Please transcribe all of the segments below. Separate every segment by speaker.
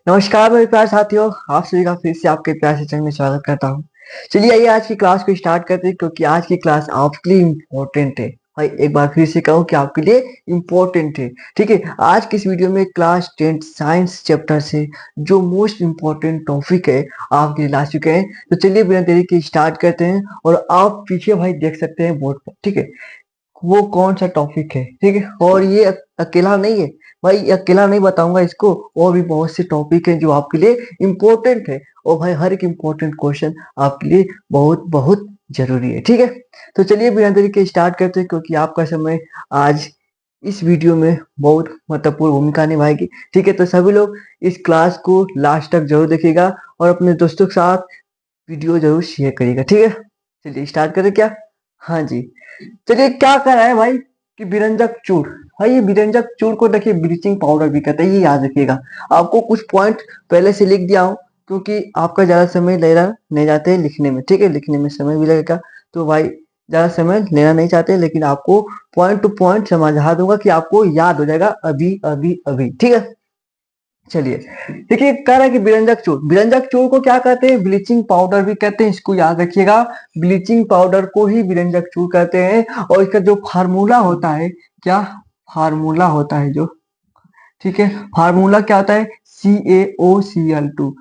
Speaker 1: नमस्कार मेरे प्यारे साथियों, आप सभी का फिर से आपके प्यार से चैनल में स्वागत करता हूँ। चलिए आइए आज की क्लास को स्टार्ट करते हैं क्योंकि आज की क्लास आपके लिए इम्पोर्टेंट है। भाई एक बार फिर से कहूँ कि आपके लिए इम्पोर्टेंट है। ठीक है, आज की इस वीडियो में क्लास 10 साइंस चैप्टर से जो मोस्ट इम्पोर्टेंट टॉपिक है आपके लिए ला चुके हैं। तो चलिए बिना देरी के स्टार्ट करते हैं और आप पीछे भाई देख सकते हैं बोर्ड पर। ठीक है, वो कौन सा टॉपिक है। ठीक है, और ये अकेला नहीं है भाई, ये अकेला नहीं बताऊंगा इसको, और भी बहुत से टॉपिक हैं जो आपके लिए इम्पोर्टेंट है। और भाई हर एक इम्पोर्टेंट क्वेश्चन आपके लिए बहुत बहुत जरूरी है। ठीक है, तो चलिए बिना देरी के स्टार्ट करते हैं क्योंकि आपका समय आज इस वीडियो में बहुत महत्वपूर्ण भूमिका निभाएगी। ठीक है, तो सभी लोग इस क्लास को लास्ट तक जरूर देखिएगा और अपने दोस्तों के साथ वीडियो जरूर शेयर करिएगा। ठीक है, चलिए स्टार्ट करें क्या। हाँ जी, चलिए क्या कर रहा है भाई कि बिरंजक चूड़। भाई ये बिरंजक चूड़ को देखिए ब्लीचिंग पाउडर भी कहते हैं, ये याद रखिएगा। आपको कुछ पॉइंट पहले से लिख दिया हूँ क्योंकि आपका ज्यादा समय लेना नहीं चाहते हैं लिखने में। ठीक है, लिखने में समय भी लगेगा तो भाई ज्यादा समय लेना नहीं चाहते, लेकिन आपको पॉइंट टू पॉइंट समझा दूंगा कि आपको याद हो जाएगा अभी अभी अभी। ठीक है, चलिए देखिए कह रहा है कि बिरंजक चूर्ण को क्या कहते हैं, ब्लीचिंग पाउडर भी कहते हैं, इसको याद रखिएगा। ब्लीचिंग पाउडर को ही बिरंजक चूर्ण कहते हैं। और इसका जो फार्मूला होता है, क्या फार्मूला होता है जो, ठीक है, फार्मूला क्या होता है, CaOCl2।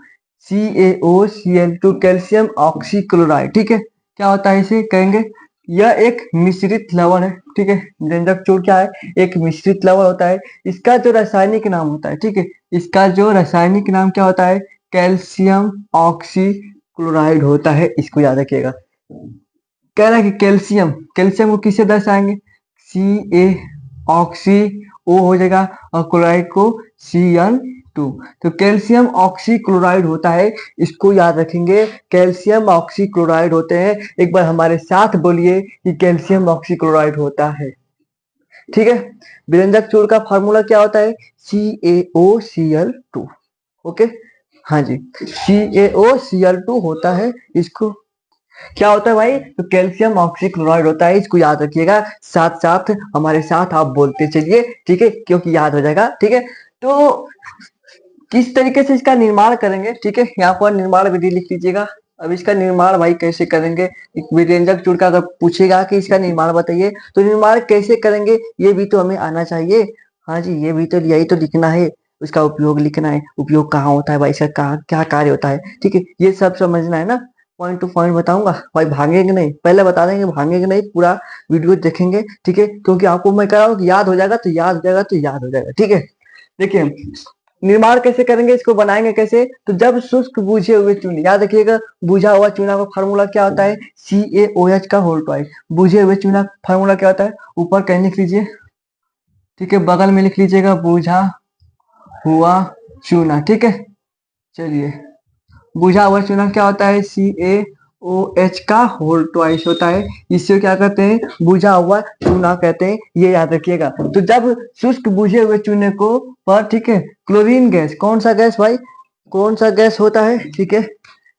Speaker 1: CaOCl2 calcium oxychloride. ठीक है, क्या होता है इसे कहेंगे, यह एक मिश्रित लवण है। ठीक है, बिरंजक चूर्ण क्या है, एक मिश्रित लवण होता है। इसका जो रासायनिक नाम होता है, ठीक है, इसका जो रासायनिक नाम क्या होता है, कैल्शियम ऑक्सीक्लोराइड होता है, इसको याद रखिएगा। कह रहा है कि कैल्शियम, कैल्शियम को किससे दर्शाएंगे, Ca ऑक्सी ओ हो जाएगा और क्लोराइड को Cl2। तो कैल्शियम ऑक्सी क्लोराइड होता है, इसको याद रखेंगे। कैल्शियम ऑक्सी क्लोराइड होते हैं, एक बार हमारे साथ बोलिए कि कैल्शियम ऑक्सी क्लोराइड होता है। ठीक है, बिरंजक चूर्ण का फार्मूला क्या होता है, CaOCl2। ओके, हाँ जी, CaOCl2 होता है। इसको क्या होता है भाई, तो कैल्शियम ऑक्सीक्लोराइड होता है, इसको याद रखिएगा। साथ साथ हमारे साथ आप बोलते चलिए, ठीक है, क्योंकि याद हो जाएगा। ठीक है, तो किस तरीके से इसका निर्माण करेंगे, ठीक है, यहाँ पर निर्माण विधि लिख लीजिएगा। अब इसका निर्माण भाई कैसे करेंगे, व्यंजक चूर्ण का अगर पूछेगा कि इसका निर्माण बताइए तो निर्माण कैसे करेंगे ये भी तो हमें आना चाहिए। हाँ जी, ये भी तो यही तो लिखना है, उसका उपयोग लिखना है, उपयोग कहाँ होता है भाई, इसका कहाँ क्या कार्य होता है। ठीक है, ये सब समझना है ना, पॉइंट टू पॉइंट बताऊंगा भाई, भागेंगे नहीं, पहले बता देंगे, भागेंगे नहीं, पूरा वीडियो देखेंगे। ठीक है, क्योंकि आपको मैं कह रहा हूँ कि याद हो जाएगा तो याद हो जाएगा तो याद हो जाएगा। ठीक है, देखिए निर्माण कैसे करेंगे, इसको बनाएंगे कैसे, तो जब शुष्क बुझे हुए चूने, याद रखिएगा, बुझा हुआ चूना का फार्मूला क्या होता है, CaOH का होल ट्वाइस। बुझे हुए चूना फार्मूला क्या होता है, ऊपर कहीं लिख लीजिए, ठीक है, बगल में लिख लीजिएगा बुझा हुआ चूना। ठीक है, चलिए बुझा हुआ चूना क्या होता है, CaOH का होल ट्वाइस होता है, इससे क्या कहते हैं, बुझा हुआ चूना कहते हैं, ये याद रखिएगा। तो जब शुष्क बुझे हुए चूने को पर, ठीक है, क्लोरीन गैस, कौन सा गैस भाई, कौन सा गैस होता है, ठीक है,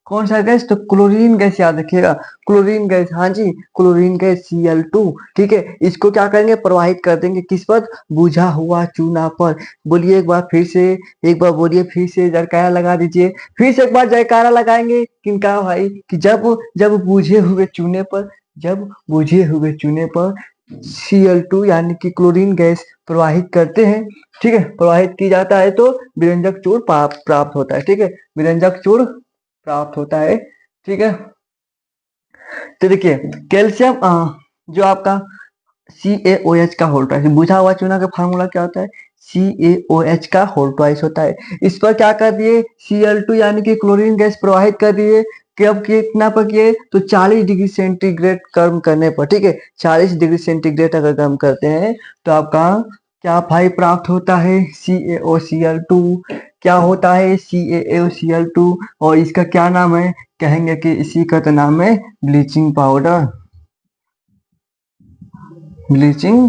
Speaker 1: कौन सा गैस, तो क्लोरीन गैस याद रखिएगा। क्लोरीन गैस, हाँ जी, क्लोरीन गैस Cl2। ठीक है, इसको क्या करेंगे, प्रवाहित कर देंगे किस पर, बुझा हुआ चूना पर। बोलिए एक बार फिर से, एक बार बोलिए फिर से, जयकारा लगा दीजिए, फिर से एक बार जयकारा लगाएंगे किनका भाई, कि जब जब बुझे हुए चूने पर, जब बुझे हुए चूने पर Cl2 यानी कि क्लोरीन गैस प्रवाहित करते हैं। ठीक है, प्रवाहित की जाता है तो विरंजक चूर्ण प्राप्त होता है। ठीक है, विरंजक चूर्ण प्राप्त होता है। ठीक है, तो देखिए कैल्शियम जो आपका CaOH का होल ट्वाइस, बुझा हुआ चूना का फार्मूला क्या होता है, CaOH का होल ट्वाइस होता है। इस पर क्या कर दिए, Cl2 यानी कि क्लोरीन गैस प्रवाहित कर दिए, कब कितना पर किए, तो 40 डिग्री सेंटीग्रेड गर्म करने पर। ठीक है, 40 डिग्री सेंटीग्रेड अगर गर्म करते हैं तो आपका क्या भाई प्राप्त होता है, CaOCl2। क्या होता है, CaOCl2, और इसका क्या नाम है, कहेंगे कि इसी का तो नाम है ब्लीचिंग पाउडर, ब्लीचिंग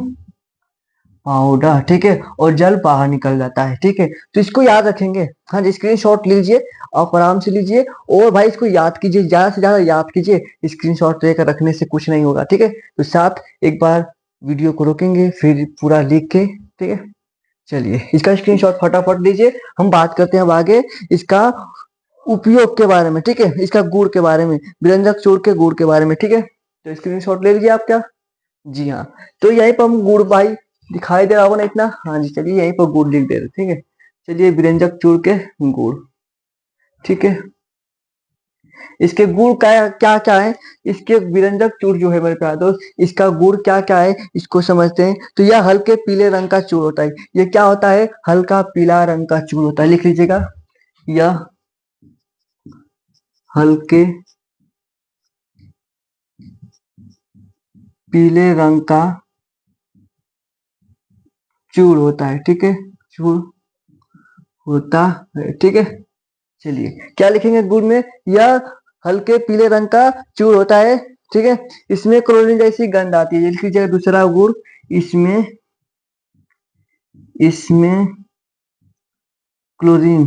Speaker 1: पाउडर। ठीक है, और जल बाहर निकल जाता है। ठीक है, तो इसको याद रखेंगे। हाँ जी, स्क्रीनशॉट लीजिए, आप आराम से लीजिए और भाई इसको याद कीजिए, ज्यादा से ज्यादा याद कीजिए, स्क्रीनशॉट लेकर रखने से कुछ नहीं होगा। ठीक है, तो साथ एक बार वीडियो को रोकेंगे फिर पूरा लिख के, ठीक है, चलिए इसका स्क्रीनशॉट फटाफट लीजिए। हम बात करते हैं अब आगे इसका उपयोग के बारे में, ठीक है, इसका गुण के बारे में, व्यंजक चूर्ण के गुण के बारे में, ठीक है। तो स्क्रीनशॉट ले लीजिए आप क्या। जी हाँ, तो यहीं पर हम गुड़ भाई दिखाई दे रहा होगा ना इतना, हाँ जी, चलिए यहीं पर गुड़ लिख दे रहे, ठीक है। चलिए व्यंजक चूर्ण के गुड़, ठीक है। इसके गुण क्या क्या क्या है, इसके व्यंजक चूर्ण जो है मेरे प्यारे दोस्त, इसका गुण क्या क्या है इसको समझते हैं। तो यह हल्के पीले रंग का चूर्ण होता है। ये क्या होता है, हल्का पीला रंग का चूर्ण होता है, लिख लीजिएगा। यह हल्के पीले रंग का चूर्ण होता है, ठीक है, चूर्ण होता है, ठीक है। चलिए क्या लिखेंगे गुण में, यह हल्के पीले रंग का चूर्ण होता है, ठीक है। इसमें क्लोरीन जैसी गंध आती है, लिख लीजिएगा दूसरा गुण, इसमें इसमें क्लोरीन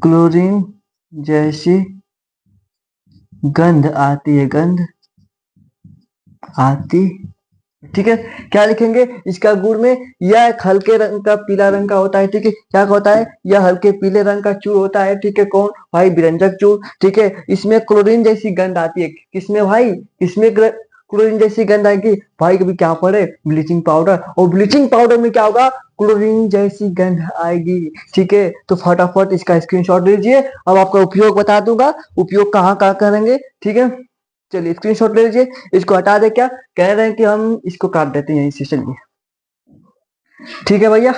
Speaker 1: क्लोरीन जैसी गंध आती है, गंध आती, ठीक है। क्या लिखेंगे इसका गुण में, यह एक हल्के रंग का पीला रंग का होता है, ठीक है। क्या होता है, यह हल्के पीले रंग का चूर्ण होता है, ठीक है। कौन भाई, व्यंजक चूर्ण, ठीक है। इसमें क्लोरीन जैसी गंध आती है, किसमें भाई, किसमें क्लोरीन जैसी गंध आएगी भाई, कभी क्या पड़े, ब्लीचिंग पाउडर, और ब्लीचिंग पाउडर में क्या होगा, क्लोरीन जैसी गंध आएगी, ठीक है। तो फटाफट इसका स्क्रीनशॉट लीजिए। अब आपका उपयोग बता दूंगा, उपयोग कहाँ कहाँ करेंगे, ठीक है। चलिए स्क्रीनशॉट ले लीजिए। इसको हटा दे, क्या कह रहे हैं कि हम इसको काट देते हैं यहीं से, चलिए ठीक है भैया।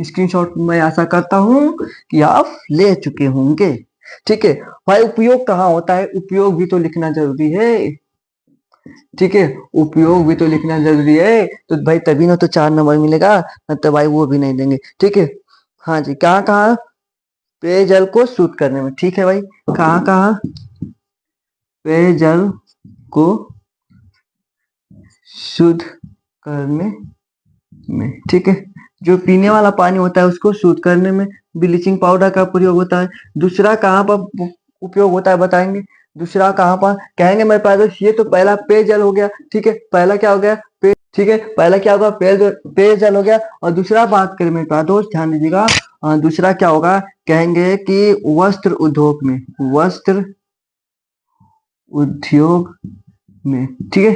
Speaker 1: स्क्रीनशॉट मैं आशा करता हूं कि आप ले चुके होंगे, ठीक है। भाई उपयोग कहाँ होता है, उपयोग भी तो लिखना जरूरी है, ठीक है। उपयोग भी तो लिखना जरूरी है, तो भाई तभी ना तो 4 नंबर मिलेगा, न तो भाई वो भी नहीं देंगे, ठीक है। हाँ जी, कहाँ कहाँ, पेयजल को शुद्ध करने में, ठीक है भाई, कहाँ कहाँ पेयजल को शुद्ध करने में, ठीक है। जो पीने वाला पानी होता है उसको शुद्ध करने में ब्लीचिंग पाउडर का प्रयोग होता है। दूसरा कहाँ पर उपयोग होता है बताएंगे, दूसरा कहाँ पर कहेंगे मेरे पास, ये तो पहला पेयजल हो गया, ठीक है। पहला क्या हो गया, ठीक है, पहला क्या होगा, पेयजल हो गया। और दूसरा बात करें मेरे पास दोस्त, ध्यान दीजिएगा, दूसरा क्या होगा, कहेंगे कि वस्त्र उद्योग में, वस्त्र उद्योग में, ठीक है,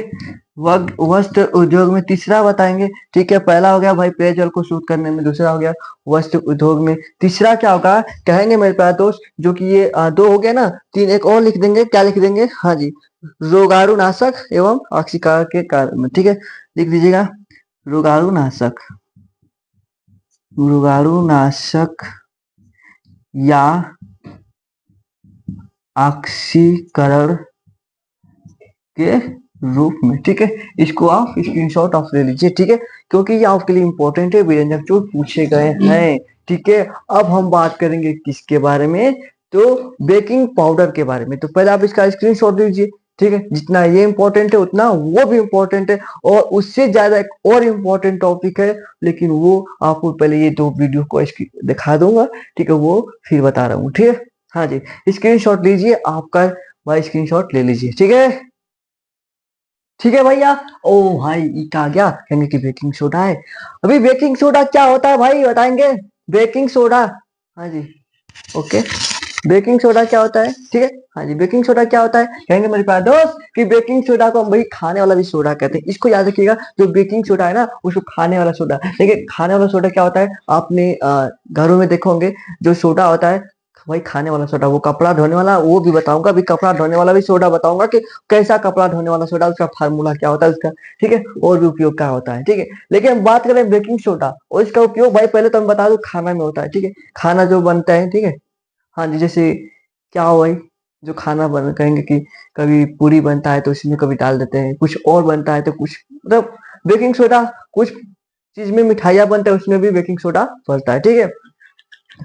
Speaker 1: वस्त्र उद्योग में। तीसरा बताएंगे, ठीक है। पहला हो गया भाई पेयजल को शुद्ध करने में, दूसरा हो गया वस्त्र उद्योग में। तीसरा क्या होगा कहेंगे मेरे प्यारे दोस्त, जो कि ये दो हो गया ना, तीन एक और लिख देंगे, क्या लिख देंगे, हाँ जी, रोगाणुनाशक एवं ऑक्सीकार के कारण में, ठीक है। लिख दीजिएगा रोगाणुनाशक, रोगाणुनाशक या ऑक्सीकरण के रूप में, ठीक है। इसको आप स्क्रीनशॉट ऑफ ले लीजिए, ठीक है, क्योंकि ये आपके लिए इंपॉर्टेंट है, व्यंजक जो पूछे गए हैं, ठीक है। अब हम बात करेंगे किसके बारे में, तो बेकिंग पाउडर के बारे में। तो पहले आप इसका स्क्रीनशॉट लीजिए, ठीक है। जितना ये इंपॉर्टेंट है उतना वो भी इंपॉर्टेंट है, और उससे ज्यादा एक और इम्पोर्टेंट टॉपिक है, लेकिन वो आपको पहले ये दो वीडियो को दिखा दूंगा, ठीक है, वो फिर बता रहा हूँ, ठीक है। हाँ जी, स्क्रीनशॉट लीजिए, आपका भाई स्क्रीनशॉट ले लीजिए, ठीक है, ठीक है भैया। ओ भाई ये क्या आ गया, कहेंगे कि बेकिंग सोडा है। अभी बेकिंग सोडा क्या होता है भाई बताएंगे, बेकिंग सोडा, हाँ जी, ओके। बेकिंग सोडा क्या होता है, ठीक है, हाँ जी, बेकिंग सोडा क्या होता है, कहेंगे मेरे प्यारे दोस्त कि बेकिंग सोडा को हम भाई खाने वाला भी सोडा कहते हैं। इसको याद रखिएगा, जो बेकिंग सोडा है ना उसको खाने वाला सोडा, देखिए खाने वाला सोडा क्या होता है, आपने घरों में देखो होंगे, जो सोडा होता है भाई खाने वाला सोडा, वो कपड़ा धोने वाला वो भी बताऊंगा, अभी कपड़ा धोने वाला भी सोडा बताऊंगा कि कैसा कपड़ा धोने वाला सोडा, उसका फार्मूला क्या होता है उसका, ठीक है, और भी उपयोग क्या होता है, ठीक है। लेकिन हम बात करें बेकिंग सोडा और इसका उपयोग, भाई पहले तो हम बता दो खाना में होता है, ठीक है, खाना जो बनता है, ठीक है, हाँ जी, जैसे क्या हो भाई, जो खाना बन कहेंगे कि कभी पूरी बनता है तो इसमें कभी डाल देते हैं, कुछ और बनता है तो कुछ, मतलब बेकिंग सोडा, कुछ चीज में मिठाइयाँ बनता है उसमें भी बेकिंग सोडा पड़ता है, ठीक है।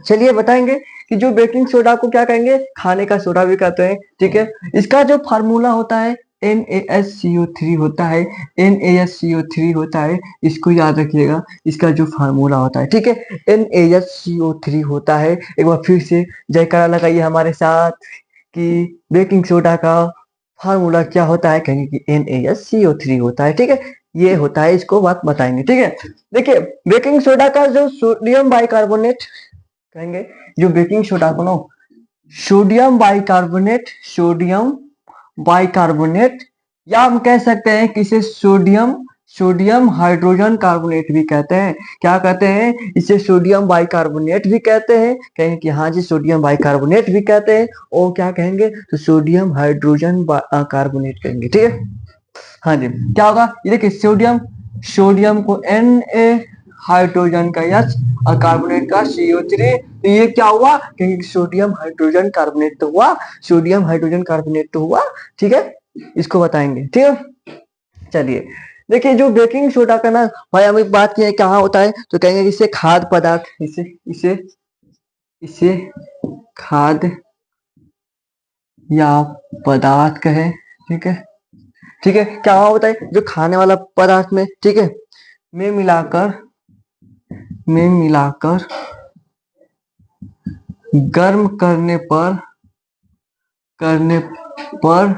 Speaker 1: चलिए बताएंगे कि जो बेकिंग सोडा को क्या कहेंगे, खाने का सोडा भी कहते हैं, ठीक है। इसका जो फार्मूला होता है NaSCO3 होता है, NaSCO3 होता है, इसको याद रखिएगा, इसका जो फार्मूला होता है, ठीक है, NaSCO3 होता है। एक बार फिर से जयकारा लगाइए हमारे साथ कि बेकिंग सोडा का फार्मूला क्या होता है, कहेंगे कि NaSCO3 होता है, ठीक है। ये होता है, इसको बात बताएंगे, ठीक है। देखिए बेकिंग सोडा का जो सोडियम बाइकार्बोनेट कहेंगे, जो बेकिंग सोडा को ना सोडियम बाइकार्बोनेट, सोडियम बाइकार्बोनेट, या हम कह सकते हैं कि इसे सोडियम हाइड्रोजन कार्बोनेट भी कहते हैं। क्या कहते हैं? इसे सोडियम बाइकार्बोनेट भी कहते हैं, कहेंगे कि हाँ जी सोडियम बाइकार्बोनेट भी कहते हैं, और क्या कहेंगे तो सोडियम हाइड्रोजन कार्बोनेट कहेंगे, ठीक है। हाँ जी, क्या होगा ये देखिए, सोडियम को Na, हाइड्रोजन का H और कार्बोनेट का CO3, तो ये क्या हुआ? क्योंकि सोडियम हाइड्रोजन कार्बोनेट तो हुआ, सोडियम हाइड्रोजन कार्बोनेट तो हुआ, ठीक है। इसको बताएंगे, ठीक है। चलिए देखिए, जो बेकिंग सोडा का ना भाई हम एक बात किए कहाँ होता है, तो कहेंगे इसे खाद्य पदार्थ, इसे इसे खाद्य या पदार्थ कहे, ठीक है, ठीक है। क्या होता है? जो खाने वाला पदार्थ में, ठीक है, में मिलाकर गर्म करने पर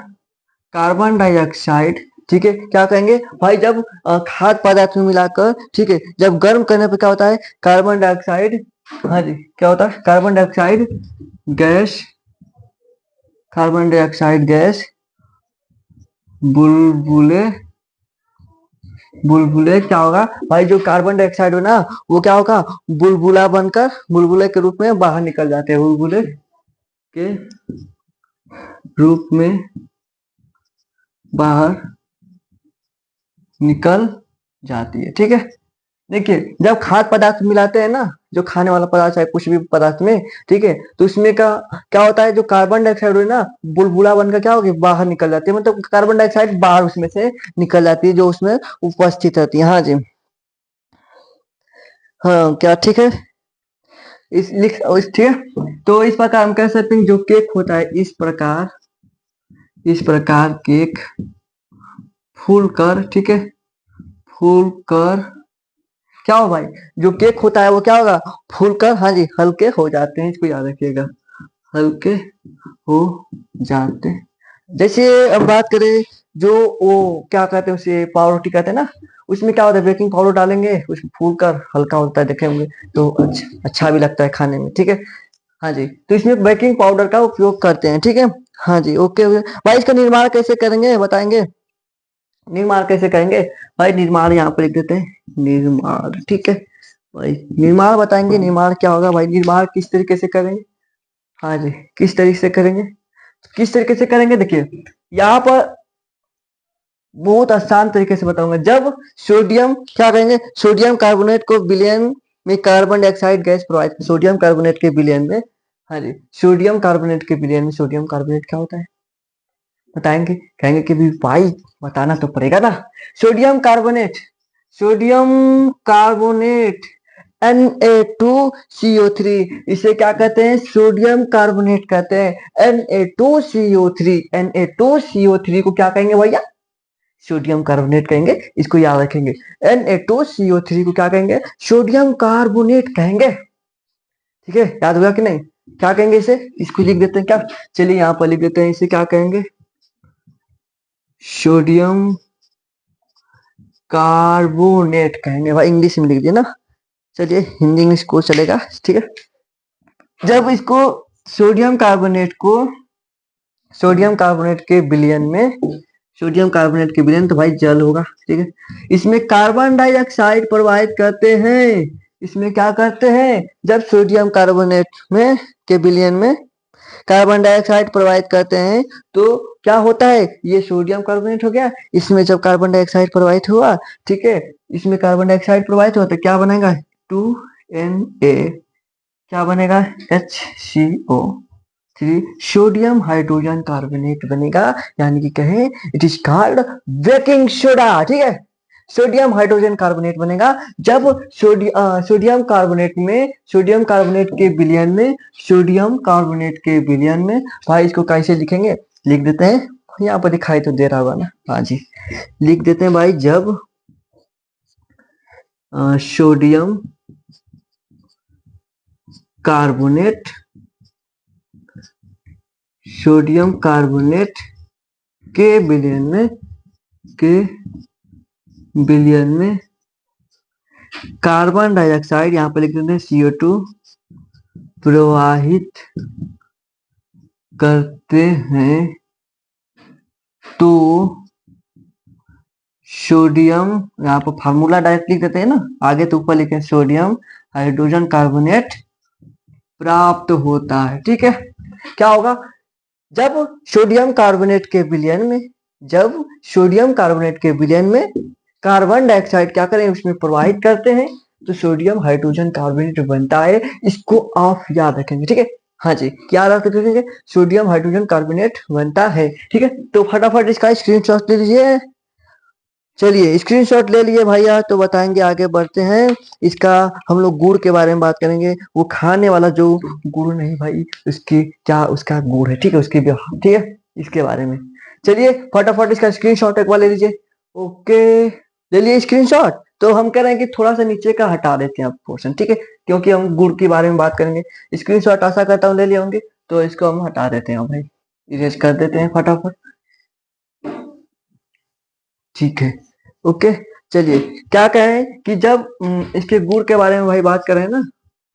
Speaker 1: कार्बन डाइऑक्साइड, ठीक है, क्या कहेंगे भाई, जब खाद्य पदार्थ में मिलाकर, ठीक है, जब गर्म करने पर क्या होता है? कार्बन डाइऑक्साइड, हाँ जी, क्या होता है? गैस कार्बन डाइऑक्साइड गैस बुलबुले बुलबुले क्या होगा भाई? जो कार्बन डाइऑक्साइड हो ना, वो क्या होगा? बुलबुला बनकर, बुलबुले के रूप में बाहर निकल जाते हैं, बुलबुले के रूप में बाहर निकल जाती है, ठीक है। देखिए जब खाद्य पदार्थ मिलाते हैं ना, जो खाने वाला पदार्थ है कुछ भी पदार्थ में, ठीक है, तो उसमें का क्या होता है? जो कार्बन डाइऑक्साइड है ना, बुलबुला बनकर क्या होगी? बाहर निकल जाती है, मतलब कार्बन डाइऑक्साइड बाहर उसमें से निकल जाती है, जो उसमें उपस्थित रहती है। हाँ जी, हाँ क्या, ठीक है। ठीक है, तो इस प्रकार हम कह सकते हैं जो केक होता है, इस प्रकार केक फूल कर, ठीक है, फूल कर क्या हो भाई? जो केक होता है वो क्या होगा? फूल कर, हाँ जी, हल्के हो जाते हैं, इसको याद रखिएगा, हल्के हो जाते। जैसे अब बात करें, जो वो क्या कहते हैं उसे, पावरोटी कहते हैं ना, उसमें क्या होता है? बेकिंग पाउडर डालेंगे, उसमें फूल कर हल्का होता है, देखे होंगे, तो अच्छा भी लगता है खाने में, ठीक है। हाँ जी, तो इसमें बेकिंग पाउडर का उपयोग करते हैं, ठीक है। हाँ जी, ओके भाई, इसका निर्माण कैसे करेंगे बताएंगे? निर्माण कैसे करेंगे भाई? निर्माण यहाँ पर लिख देते हैं, निर्माण, ठीक है भाई। निर्माण बताएंगे, निर्माण क्या होगा भाई? निर्माण किस तरीके से करेंगे? हाँ जी, किस तरीके से करेंगे? किस तरीके से करेंगे? देखिए यहाँ पर बहुत आसान तरीके से बताऊंगा। जब सोडियम क्या करेंगे? सोडियम कार्बोनेट को विलयन में carbon dioxide gas provide, sodium carbonate के विलयन में, हाँ जी, सोडियम कार्बोनेट के विलयन में सोडियम कार्बोनेट क्या होता है बताएंगे? कहेंगे कि भी भाई बताना तो पड़ेगा ना। Sodium carbonate, sodium carbonate Na2CO3, इसे क्या कहते हैं? सोडियम कार्बोनेट कहते हैं, Na2CO3, Na2CO3 को क्या कहेंगे भैया? सोडियम कार्बोनेट कहेंगे, इसको याद रखेंगे। Na2CO3 को क्या कहेंगे? सोडियम कार्बोनेट कहेंगे, ठीक है, याद हुआ कि नहीं? क्या कहेंगे इसे? इसको लिख देते हैं क्या? चलिए यहाँ पर लिख देते हैं, इसे क्या कहेंगे? सोडियम कार्बोनेट कहेंगे भाई, इंग्लिश में लिख दिया ना। चलिए हिंदी इंग्लिश को चलेगा, ठीक है। जब इसको सोडियम कार्बोनेट को सोडियम कार्बोनेट के विलयन में, सोडियम कार्बोनेट के विलयन, तो भाई जल होगा, ठीक है। इसमें कार्बन डाइऑक्साइड प्रवाहित करते हैं, इसमें क्या करते हैं? जब सोडियम कार्बोनेट में के विलयन में कार्बन डाइऑक्साइड प्रवाहित करते हैं, तो क्या होता है? ये सोडियम कार्बोनेट हो गया, इसमें जब कार्बन डाइऑक्साइड प्रवाहित हुआ, ठीक है, इसमें कार्बन डाइऑक्साइड प्रवाहित हुआ तो क्या बनेगा? 2Na, क्या बनेगा? HCO3, सोडियम हाइड्रोजन कार्बोनेट बनेगा, यानी कि कहें it is called baking soda, ठीक है। सोडियम हाइड्रोजन कार्बोनेट बनेगा जब सोडियम कार्बोनेट में, सोडियम कार्बोनेट के विलयन में, सोडियम कार्बोनेट के विलयन में, भाई इसको कैसे लिखेंगे? लिख देते हैं, यहाँ पर दिखाई तो दे रहा होगा ना, हाँ जी, लिख देते हैं भाई, जब सोडियम कार्बोनेट, सोडियम कार्बोनेट के विलयन में बिलियन में कार्बन डाइऑक्साइड यहाँ पे लिख देते हैं CO2 प्रवाहित करते हैं तो सोडियम, यहाँ पर फार्मूला डायरेक्ट लिख देते हैं ना, आगे तो ऊपर लिखे सोडियम हाइड्रोजन कार्बोनेट प्राप्त होता है। ठीक है, क्या होगा जब सोडियम कार्बोनेट के विलयन में, जब सोडियम कार्बोनेट के विलयन में कार्बन डाइऑक्साइड क्या करें उसमें प्रवाहित करते हैं तो सोडियम हाइड्रोजन कार्बोनेट बनता है। इसको आप याद रखेंगे। ठीक है, हाँ जी, क्या याद रखेंगे, सोडियम हाइड्रोजन कार्बोनेट बनता है। ठीक है, तो फटाफट इसका स्क्रीनशॉट ले लीजिए। चलिए स्क्रीनशॉट ले लिए भैया, तो बताएंगे, आगे बढ़ते हैं। इसका हम लोग गुड़ के बारे में बात करेंगे, वो खाने वाला जो गुड़ नहीं भाई, उसकी क्या उसका गुड़ है। ठीक है, उसकी ठीक है, इसके बारे में। चलिए फटाफट इसका स्क्रीनशॉट एक बार ले लीजिए। ओके, ले लिए स्क्रीनशॉट। तो हम कह रहे हैं कि थोड़ा सा नीचे का हटा देते हैं पोर्शन। ठीक है, क्योंकि हम गुड़ के बारे में बात करेंगे। स्क्रीनशॉट आशा करता हूँ ले लिए होंगे, तो इसको हम हटा देते हैं भाई, इरेज कर देते हैं फटाफट। ठीक है, ओके। चलिए क्या कहें कि जब इसके गुड़ के बारे में भाई बात करें ना,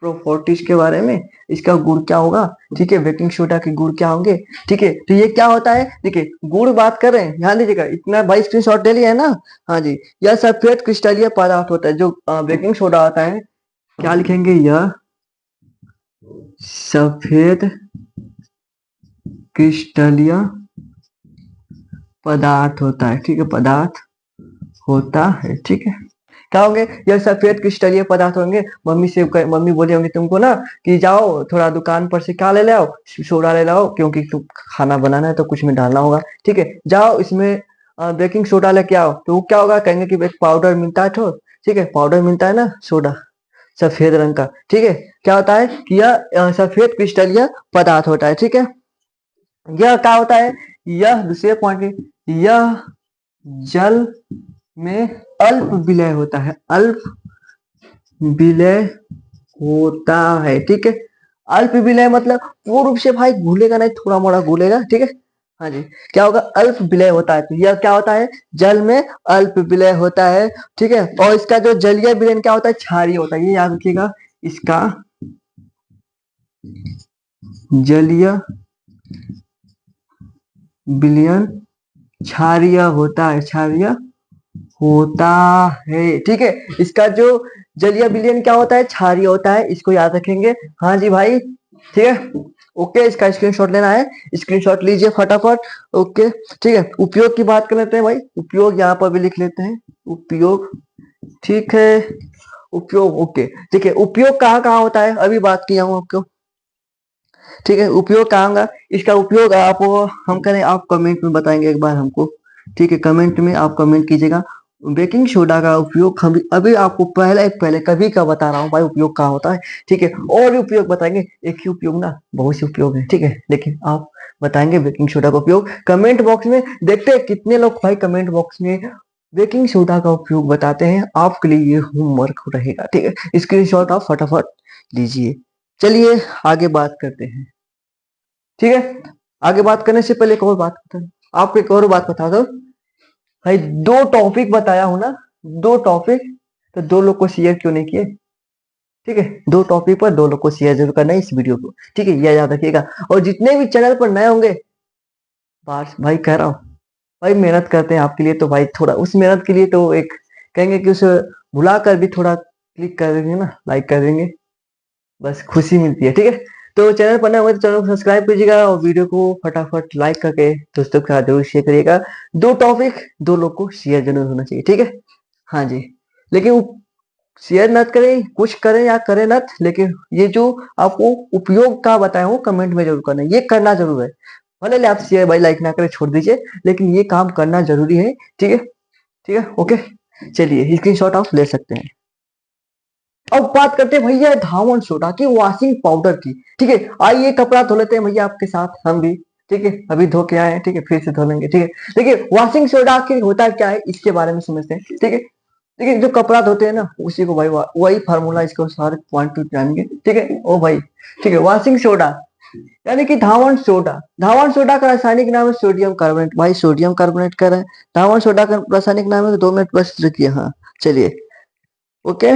Speaker 1: प्रोफोर्टिस के बारे में, इसका गुड़ क्या होगा। ठीक है, बेकिंग सोडा के गुड़ क्या होंगे। ठीक है, तो ये क्या होता है, देखिए गुड़ बात कर रहे हैं, ध्यान दीजिएगा, इतना भाई स्क्रीनशॉट ले लिया है ना। हाँ जी, यह सफेद क्रिस्टलीय पदार्थ होता है जो बेकिंग सोडा होता है। क्या लिखेंगे, यह सफेद क्रिस्टलीय पदार्थ होता है। ठीक है, पदार्थ होता है। ठीक है, क्या होंगे, यह सफेद क्रिस्टलीय पदार्थ होंगे। मम्मी बोली होंगी तुमको ना कि जाओ थोड़ा दुकान पर से क्या ले आओ, सोडा ले आओ, क्योंकि तुम खाना बनाना है तो कुछ में डालना होगा। ठीक है, जाओ इसमें बेकिंग सोडा लेके आओ। तो वो क्या होगा, कहेंगे कि एक पाउडर मिलता है तो, ठीक है, पाउडर मिलता है ना सोडा, सफेद रंग का। ठीक है, क्या होता है कि यह सफेद क्रिस्टलीय पदार्थ होता है। ठीक है, यह क्या होता है, यह दूसरे पॉइंट, यह जल में अल्प विलय होता है, अल्प विलय होता है। ठीक है, अल्प विलय मतलब पूर्ण रूप से भाई घुलेगा नहीं, थोड़ा मोड़ा घुलेगा। ठीक है, हाँ जी, क्या होगा, अल्प विलय होता है। तो यह क्या होता है, जल में अल्प विलय होता है। ठीक है, और इसका जो जलीय विलयन क्या होता है, क्षारीय होता है। ये याद रखिएगा, इसका जलीय विलयन क्षारीय होता है, क्षारीय होता है। ठीक है, इसका जो जलीय विलयन क्या होता है, क्षारीय होता है, इसको याद रखेंगे। हाँ जी भाई, ठीक है, ओके। इसका स्क्रीनशॉट लेना है, स्क्रीनशॉट लीजिए फटाफट। ओके, ठीक है, उपयोग की बात कर लेते हैं भाई, उपयोग यहाँ पर भी लिख लेते हैं, उपयोग। ठीक है, उपयोग, ओके, ठीक है, उपयोग कहाँ कहाँ होता है अभी बात किया हूँ आपको। ठीक है, उपयोग कहाँ होगा, इसका उपयोग आप हम करें, आप कमेंट में बताएंगे एक बार हमको। ठीक है, कमेंट में आप कमेंट कीजिएगा। बेकिंग सोडा का उपयोग हम अभी आपको पहले कभी का बता रहा हूँ भाई, उपयोग कहाँ होता है। ठीक है, और भी उपयोग बताएंगे, एक ही उपयोग ना, बहुत से उपयोग है। ठीक है, लेकिन आप बताएंगे बेकिंग सोडा का उपयोग कमेंट बॉक्स में। देखते हैं कितने लोग भाई कमेंट बॉक्स में बेकिंग सोडा का उपयोग बताते हैं। आपके लिए ये होमवर्क रहेगा। ठीक है, स्क्रीनशॉट आप फटाफट लीजिए। चलिए आगे बात करते हैं। ठीक है, आगे बात करने से पहले एक और बात बता, आपको एक और बात बता दो भाई, दो टॉपिक बताया हूं ना, दो टॉपिक, तो दो लोग को शेयर क्यों नहीं किए। ठीक है, दो टॉपिक पर दो लोग को शेयर जरूर करना है इस वीडियो को। ठीक है, यह याद रखिएगा। और जितने भी चैनल पर नए होंगे, बार भाई कह रहा हूँ, भाई मेहनत करते हैं आपके लिए, तो भाई थोड़ा उस मेहनत के लिए तो एक कहेंगे कि उसे भुला कर भी थोड़ा क्लिक कर देंगे ना, लाइक कर देंगे, बस खुशी मिलती है। ठीक है, तो चैनल पर नए हो तो चैनल को सब्सक्राइब कीजिएगा और वीडियो को फटाफट लाइक करके दोस्तों के साथ जरूर शेयर करिएगा। दो टॉपिक दो लोग को शेयर जरूर होना चाहिए। ठीक है, हाँ जी, लेकिन शेयर मत करें, कुछ करें या करें मत, लेकिन ये जो आपको उपयोग का बताया हूँ कमेंट में जरूर करना है, ये करना जरूर है। भले आप शेयर भाई लाइक ना करें छोड़ दीजिए, लेकिन ये काम करना जरूरी है। ठीक है, ठीक है, ओके। चलिए स्क्रीनशॉट आप ले सकते हैं। अब बात करते हैं भैया धावन सोडा की, वॉशिंग पाउडर की। ठीक है, आइए कपड़ा धो लेते हैं भैया आपके साथ हम भी। ठीक है, अभी धो के आए हैं, ठीक है, फिर से धो लेंगे। ठीक है, देखिए वॉशिंग सोडा आखिर होता क्या है, इसके बारे में समझते हैं। ठीक है, देखिए जो कपड़ा धोते हैं ना, उसी को भाई वही फार्मूला, इसको सारे पॉइंट टू जानेंगे। ठीक है, ओ भाई, ठीक है, वॉशिंग सोडा यानी कि धावन सोडा, धावन सोडा का रासायनिक नाम है सोडियम कार्बोनेट। भाई सोडियम कार्बोनेट कर रहे हैं, धावन सोडा का रासायनिक नाम है, तो 2 मिनट बस रुकिए। हाँ चलिए, ओके।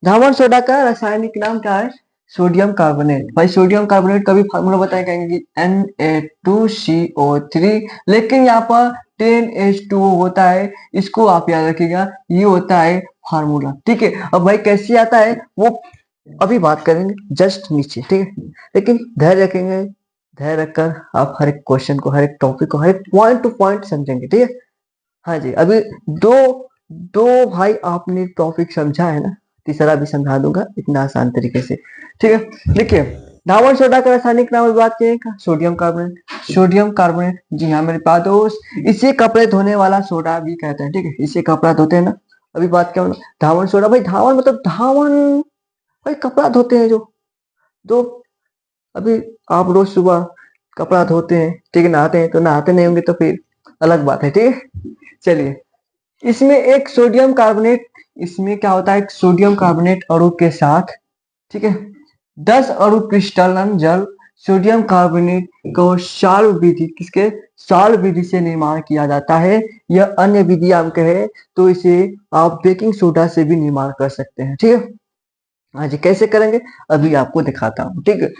Speaker 1: धावन सोडा का रासायनिक नाम क्या है? Sodium carbonate. भाई सोडियम कार्बोनेट का भी फार्मूला बताया, कहेंगे Na2CO3, लेकिन यहाँ पर 10H2O होता है, इसको आप याद रखिएगा, ये होता है फार्मूला, ठीक है। अब भाई कैसे आता है वो अभी बात करेंगे, जस्ट नीचे, ठीक है। लेकिन धैर्य रखेंगे, धैर्य रखकर आप हर एक क्वेश्चन को, हर एक टॉपिक को, हर एक पॉइंट टू पॉइंट समझेंगे, ठीक है। हाँ जी, अभी दो दो भाई आपने टॉपिक समझा है ना, तीसरा भी समझा दूंगा इतना आसान तरीके से, ठीक है। देखिए, धावन सोडा का रासायनिक नाम बात करें, सोडियम कार्बोनेट। सोडियम कार्बोनेट, जी हाँ मेरे पास दोस्त, इसे कपड़े धोने वाला सोडा भी कहते हैं, ठीक है। इसे कपड़ा धोते हैं ना, अभी बात क्या धावन सोडा। भाई धावन मतलब धावन, भाई कपड़ा धोते हैं जो, दो अभी आप रोज सुबह कपड़ा धोते हैं, ठीक है, नहाते हैं, तो नहाते नहीं होंगे तो फिर अलग बात है, ठीक है। चलिए, इसमें एक सोडियम कार्बोनेट, इसमें क्या होता है, सोडियम कार्बोनेट अणु के साथ, ठीक है, 10 अणु क्रिस्टलन जल सोडियम कार्बोनेट को साल्व विधि, किसके साल्व विधि से निर्माण किया जाता है। यह अन्य विधि हम कहे तो इसे आप बेकिंग सोडा से भी निर्माण कर सकते हैं, ठीक है। हाँ जी, कैसे करेंगे अभी आपको दिखाता हूँ, ठीक है।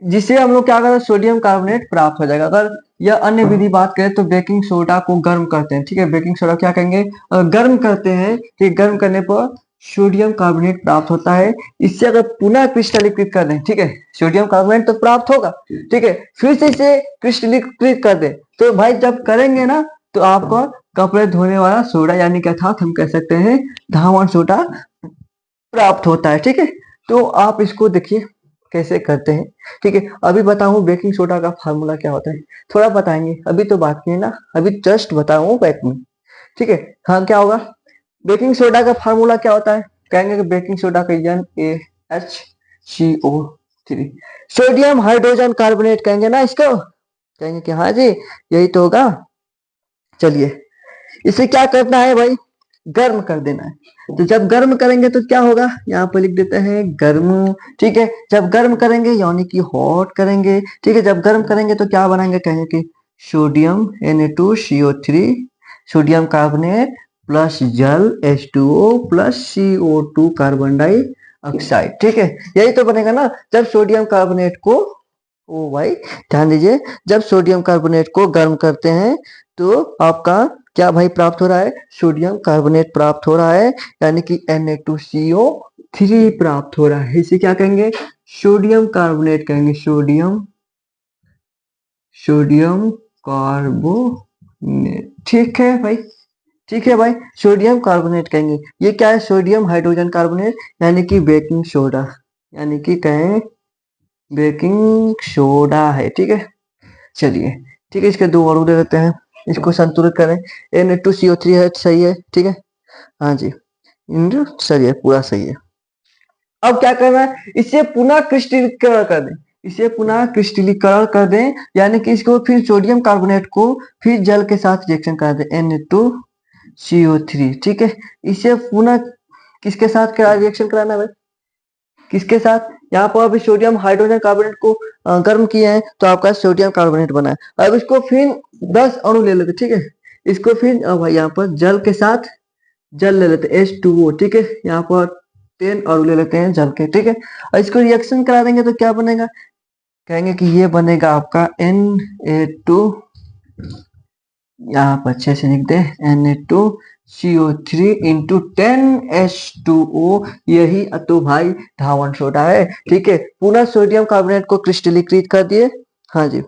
Speaker 1: जिससे हम लोग क्या करते हैं, सोडियम कार्बोनेट प्राप्त हो जाएगा। अगर यह अन्य विधि बात करें तो बेकिंग सोडा को गर्म करते हैं, ठीक है। बेकिंग सोडा क्या करेंगे, गर्म करते हैं, ठीक, गर्म करने पर सोडियम कार्बोनेट प्राप्त होता है। इससे अगर पुनः क्रिस्टलीकृत कर दें, ठीक है, सोडियम कार्बोनेट तो प्राप्त होगा, ठीक है, फिर से इसे क्रिस्टलीकृत कर दें, तो भाई जब करेंगे ना तो आपको कपड़े धोने वाला सोडा, यानी कि अर्थात हम कह सकते हैं धावन सोडा प्राप्त होता है, ठीक है। तो आप इसको देखिए कैसे करते हैं, ठीक है। अभी बताऊं बेकिंग सोडा का फार्मूला क्या होता है, थोड़ा बताएंगे, अभी तो बात किए ना, अभी जस्ट बताऊं बैक में, ठीक है। हाँ, क्या होगा, बेकिंग सोडा का फार्मूला क्या होता है, कहेंगे कि बेकिंग सोडा का NaHCO3, सोडियम हाइड्रोजन कार्बोनेट कहेंगे ना इसको, कहेंगे कि हाँ जी यही तो होगा। चलिए, इसे क्या करना है भाई, गर्म कर देना है। तो जब गर्म करेंगे तो क्या होगा, यहाँ पर लिख देते हैं गर्म, ठीक है। जब गर्म करेंगे यानी कि हॉट करेंगे, ठीक है, जब गर्म करेंगे तो क्या बनाएंगे, कहेंगे कि sodium Na2CO3, sodium carbonate plus जल H2O plus CO2 carbon dioxide, ठीक है, यही तो बनेगा ना। जब सोडियम कार्बोनेट को, ओ भाई ध्यान दीजिए, जब सोडियम कार्बोनेट को गर्म करते हैं तो आपका क्या भाई प्राप्त हो रहा है, सोडियम कार्बोनेट प्राप्त हो रहा है, यानी कि Na2CO3 प्राप्त हो रहा है। इसे क्या कहेंगे, सोडियम कार्बोनेट कहेंगे, सोडियम सोडियम कार्बोनेट, ठीक है भाई, ठीक है भाई, सोडियम कार्बोनेट कहेंगे। ये क्या है, सोडियम हाइड्रोजन कार्बोनेट, यानी कि बेकिंग सोडा, यानी कि कहें बेकिंग सोडा है, ठीक है। चलिए, ठीक है, इसके दो और दे देते हैं, इसको संतुलित करें, Na2CO3 है, सही है, ठीक है। हाँ जी, सही है, पूरा सही है। अब क्या करना है, इसे पुनः क्रिस्टलीकरण कर दें, इसे पुनः क्रिस्टलीकरण कर दें, यानी कि इसको फिर सोडियम कार्बोनेट को फिर जल के साथ रिएक्शन करा दें, Na2CO3, ठीक है। इसे पुनः किसके साथ रिएक्शन कराना है भाई, किसके साथ, यहाँ पर अभी सोडियम हाइड्रोजन कार्बोनेट को गर्म किए हैं तो आपका सोडियम कार्बोनेट बना है। अब इसको फिर 10 अणु ले लेते, ठीक है, इसको फिर भाई यहाँ पर जल के साथ जल ले लेते H2O, ठीक है, यहाँ पर 10 अणु ले लेते हैं जल के, ठीक है। और इसको रिएक्शन करा देंगे तो क्या बनेगा, कहेंगे कि ये बनेगा आपका Na2, यहाँ पर अच्छे से लिख दे, Na2CO3 इंटू 10H2O, यही तो भाई धावन सोडा है, ठीक है। पुनः सोडियम कार्बोनेट को क्रिस्टलीकृत कर दिए, हाँ जी,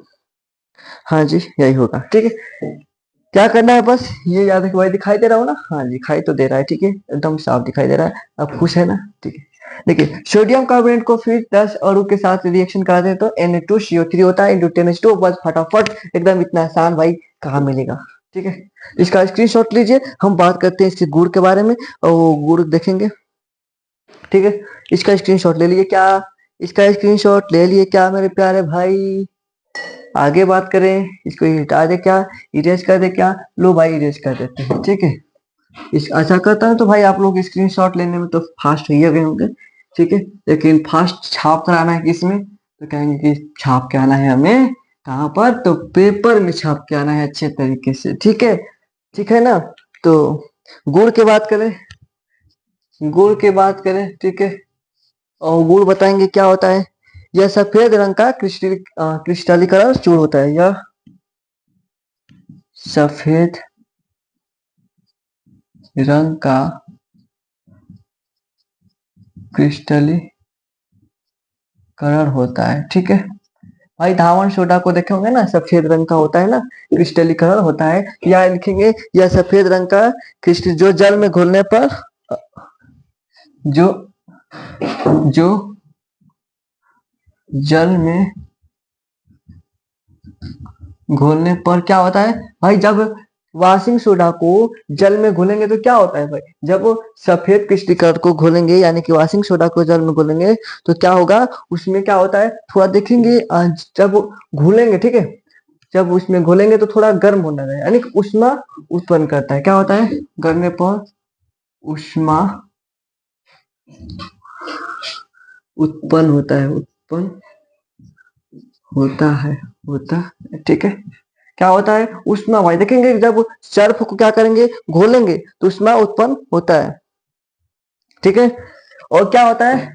Speaker 1: हाँ जी यही होगा, ठीक है। क्या करना है, बस ये याद है कि भाई दिखाई दे रहा हो ना, हाँ जी दिखाई तो दे रहा है, ठीक है, एकदम साफ दिखाई दे रहा है, अब खुश है ना, ठीक है। देखिए, सोडियम कार्बोनेट को फिर 10 अणु के साथ रिएक्शन कराते हैं तो Na2CO3 होता है इंटू 10H2O, बस फटाफट एकदम, इतना आसान भाई कहाँ मिलेगा, ठीक है। इसका स्क्रीनशॉट लीजिए, हम बात करते हैं इसके गुण के बारे में, और वो गुण देखेंगे, ठीक है। इसका स्क्रीनशॉट ले लिए क्या, इसका स्क्रीनशॉट ले लिए क्या मेरे प्यारे भाई, आगे बात करें, इसको हटा दे क्या, इरेज कर दे क्या, लो भाई इरेज कर देते हैं, ठीक है। इस ऐसा करता है तो भाई आप लोग स्क्रीनशॉट लेने में तो फास्ट ही गए होंगे, ठीक है, लेकिन फास्ट छाप कराना है किसमें, तो कहेंगे कि छाप के आना है हमें कहाँ पर, तो पेपर में छाप के आना है अच्छे तरीके से। ठीक है ना। तो गुड़ की बात करें, ठीक है, और गुड़ बताएंगे क्या होता है। यह सफेद रंग का क्रिस्टलीकरण चूर्ण होता है। यह सफेद रंग का क्रिस्टलीकरण होता है। ठीक है भाई, धावन सोडा को देखे होंगे ना, सफेद रंग का होता है ना, क्रिस्टलीकरण होता है। या लिखेंगे यह सफेद रंग का क्रिस्टल जो जल में घुलने पर जो जो जल में घोलने पर क्या होता है भाई, जब वॉशिंग सोडा को जल में घोलेंगे तो क्या होता है भाई, जब सफेद क्रिस्टलीकरण को घोलेंगे यानी कि वॉशिंग सोडा को जल में घोलेंगे तो क्या होगा, उसमें क्या होता है थोड़ा देखेंगे, जब घोलेंगे, ठीक है, जब उसमें घोलेंगे तो थोड़ा गर्म होना है यानी कि ऊष्मा उत्पन्न करता है। क्या होता है, गलने पर ऊष्मा उत्पन्न होता है। ठीक है, क्या होता है ऊष्मा भाई, देखेंगे जब सर्फ को क्या करेंगे घोलेंगे तो ऊष्मा उत्पन्न होता है। ठीक है, और क्या होता है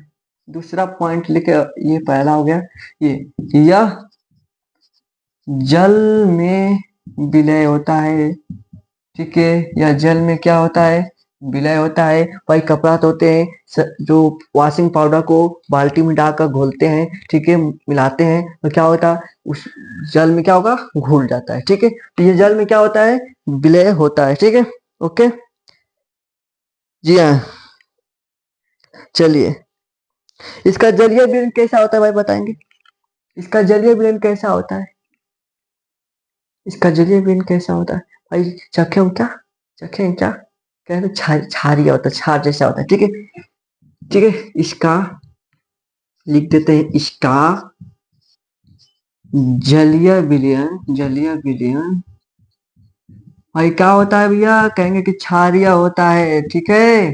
Speaker 1: दूसरा पॉइंट लिखे, ये पहला हो गया, यह जल में विलय होता है। ठीक है, या जल में क्या होता है विलय होता है भाई। कपड़ा धोते हैं जो वॉशिंग पाउडर को बाल्टी में डालकर घोलते हैं, ठीक है, मिलाते हैं तो क्या होता है उस जल में क्या होगा घुल जाता है। ठीक है, तो ये जल में क्या होता है विलय होता है। ठीक है, ओके जी हाँ। चलिए, इसका जलीय विलयन कैसा होता है भाई बताएंगे, इसका जलीय विलयन कैसा होता है, इसका जलीय विलयन कैसा होता है भाई, चखे क्या कहते हैं, छारिया होता है, छार जैसा होता है। ठीक है, इसका लिख देते हैं, इसका जलीय विलयन भाई क्या होता है भैया, कहेंगे कि क्षारीय होता है। ठीक है,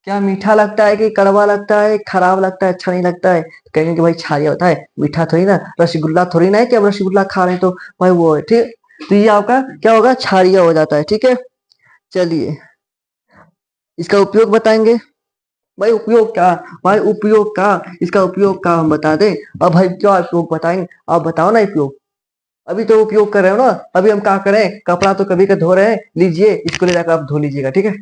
Speaker 1: क्या मीठा लगता है कि कड़वा लगता है, खराब लगता है, अच्छा नहीं लगता है, तो कहेंगे कि भाई क्षारीय होता है, मीठा थोड़ी ना, रसगुल्ला थोड़ी ना है कि हम रसगुल्ला खा रहे हैं तो भाई वो है। ठीक, तो ये आपका क्या होगा क्षारीय हो जाता है। ठीक है, चलिए इसका उपयोग बताएंगे भाई, उपयोग क्या भाई, उपयोग का, इसका उपयोग का हम बता दें। अब भाई क्या उपयोग बताएंगे, आप बताओ ना उपयोग, अभी तो उपयोग कर रहे हो ना, अभी हम क्या करें, कपड़ा तो कभी का धो रहे हैं, लीजिए इसको ले जाकर आप धो लीजिएगा। ठीक है,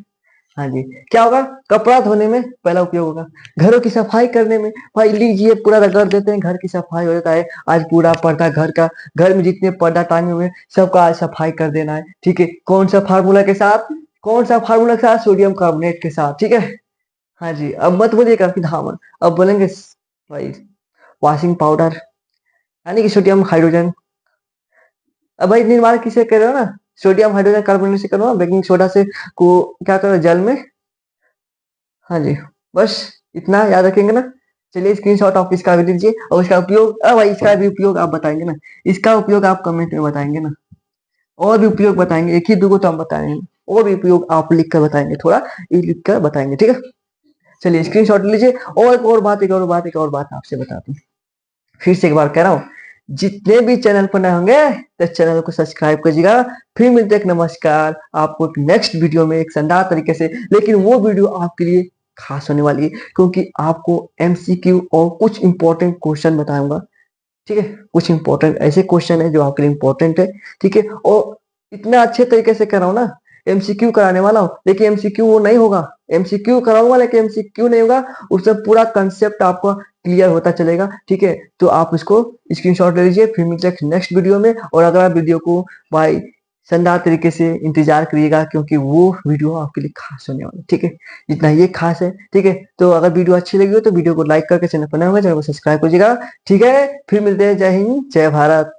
Speaker 1: हाँ जी, क्या होगा कपड़ा धोने में पहला उपयोग होगा, घरों की सफाई करने में भाई लीजिए पूरा रगड़ देते हैं, घर की सफाई हो जाता है। आज पूरा पर्दा घर में जितने पर्दा टांगे हुए हैं सबका आज सफाई कर देना है। ठीक है, कौन सा फार्मूला के साथ, सोडियम कार्बोनेट के साथ। ठीक है, हाँ जी, अब मत बोलिएगा कि धावन, अब बोलेंगे भाई वॉशिंग पाउडर यानी कि सोडियम हाइड्रोजन। अब भाई निर्माण किसे कर रहे हो ना, सोडियम हाइड्रोजन कार्बोनेट से करो ना, बेकिंग सोडा से को क्या करो जल में। हाँ जी, बस इतना याद रखेंगे ना। चलिए स्क्रीनशॉट आप इसका भी लीजिए, और इसका उपयोग, अब भाई इसका भी उपयोग आप बताएंगे ना, इसका उपयोग आप कमेंट में बताएंगे ना, और भी उपयोग बताएंगे, एक ही दो तो हम बताएंगे, और भी उपयोग आप लिख कर बताएंगे, थोड़ा ये लिख कर बताएंगे। ठीक है, चलिए स्क्रीनशॉट लीजिए। और एक और बात आपसे बताता हूँ, फिर से एक बार कह रहा हूँ, जितने भी चैनल पर नए होंगे तो चैनल को सब्सक्राइब कीजिएगा। फिर मिलते हैं, नमस्कार आपको एक नेक्स्ट वीडियो में एक शानदार तरीके से, लेकिन वो वीडियो आपके लिए खास होने वाली है क्योंकि आपको एमसीक्यू और कुछ इंपॉर्टेंट क्वेश्चन बताऊंगा। ठीक है, कुछ इंपॉर्टेंट ऐसे क्वेश्चन है जो आपके लिए इंपॉर्टेंट है। ठीक है, और इतना अच्छे तरीके से कर रहा हूँ ना, एमसीक्यू कराने वाला हूँ, लेकिन एमसीक्यू वो नहीं होगा, एमसीक्यू कराऊंगा लेकिन एमसीक्यू नहीं होगा, उससे पूरा कंसेप्ट आपका क्लियर होता चलेगा। ठीक है, तो आप इसको स्क्रीनशॉट ले लीजिए। फिर मिलते हैं नेक्स्ट वीडियो में, और अगला वीडियो को भाई शानदार तरीके से इंतजार करिएगा क्योंकि वो वीडियो आपके लिए खास होने वाला है। ठीक है, जितना ये खास है। ठीक है, तो अगर वीडियो अच्छी लगी हो तो वीडियो को लाइक करके चैनल पर नए होंगे चैनल को सब्सक्राइब कीजिएगा। ठीक है, फिर मिलते हैं, जय हिंद जय भारत।